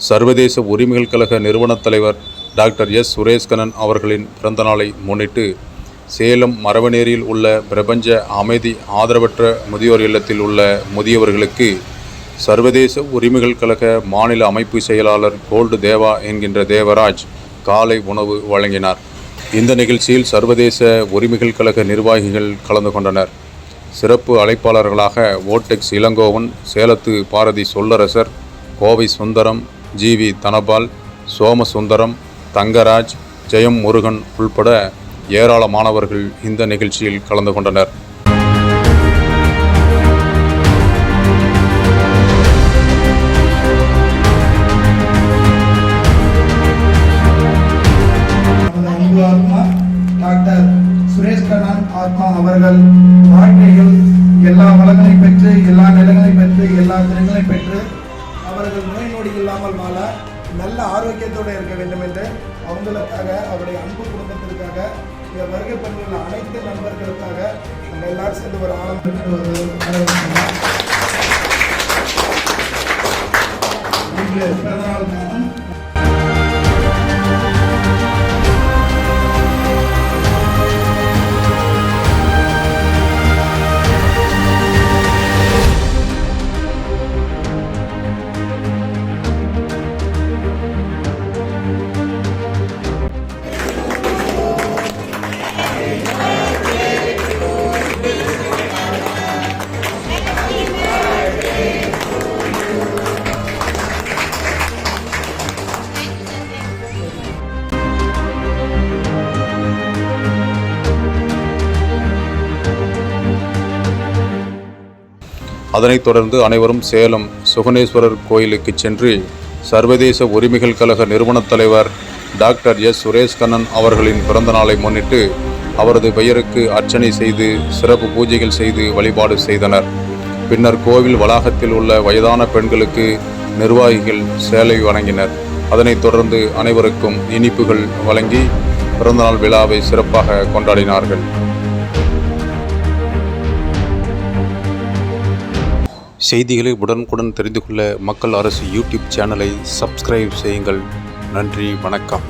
சர்வதேச உரிமைகள் கழக நிறுவனத் தலைவர் டாக்டர் எஸ். சுரேஷ்கண்ணன் அவர்களின் பிறந்தநாளை முன்னிட்டு சேலம் மரவனேரியில் உள்ள பிரபஞ்ச அமைதி ஆதரவற்ற முதியோர் இல்லத்தில் உள்ள முதியவர்களுக்கு சர்வதேச உரிமைகள் கழக மாநில அமைப்பு செயலாளர் கோல்டு தேவா என்கின்ற தேவராஜ் காலை உணவு வழங்கினார். இந்த நிகழ்ச்சியில் சர்வதேச உரிமைகள் கழக நிர்வாகிகள் கலந்து கொண்டனர். சிறப்பு அழைப்பாளர்களாக ஓட்டெக்ஸ் இளங்கோவன், சேலத்து பாரதி சொல்லரசர், கோவை சுந்தரம், ஜி.வி. தனபால், சோமசுந்தரம், தங்கராஜ், ஜெயம் முருகன் உள்பட ஏராளமானவர்கள் இந்த நிகழ்ச்சியில் கலந்து கொண்டனர். டாக்டர் சுரேஷ்கண்ணன் ஆத்மா அவர்கள் வாழ்க்கையில் எல்லா வளங்களையும் பெற்று, எல்லா நிலங்களையும் பெற்று, எல்லா திறங்களையும் பெற்று அவர்கள் நோய் நொடி இல்லாமல் வாழ நல்ல ஆரோக்கியத்தோடு இருக்க வேண்டும் என்று அவங்களுக்காக, அவருடைய அன்பு குடும்பத்திற்காக, இந்த வருகை பெற்றுள்ள அனைத்து நண்பர்களுக்காக நம்ம எல்லாரும் சேர்ந்து ஒரு பிறந்தநாள் காணும். அதனைத் தொடர்ந்து அனைவரும் சேலம் சுகனேஸ்வரர் கோயிலுக்கு சென்று சர்வதேச உரிமைகள் கழக நிறுவனத் தலைவர் டாக்டர் எஸ். சுரேஷ்கண்ணன் அவர்களின் பிறந்தநாளை முன்னிட்டு அவரது பெயருக்கு அர்ச்சனை செய்து சிறப்பு பூஜைகள் செய்து வழிபாடு செய்தனர். பின்னர் கோவில் வளாகத்தில் உள்ள வயதான பெண்களுக்கு நிர்வாகிகள் சேலை வழங்கினர். அதனைத் தொடர்ந்து அனைவருக்கும் இனிப்புகள் வழங்கி பிறந்தநாள் விழாவை சிறப்பாக கொண்டாடினார்கள். செய்திகளை உடனுக்குடன் தெரிந்து கொள்ள மக்கள் அரசு யூடியூப் சேனலை சப்ஸ்கிரைப் செய்யுங்கள். நன்றி, வணக்கம்.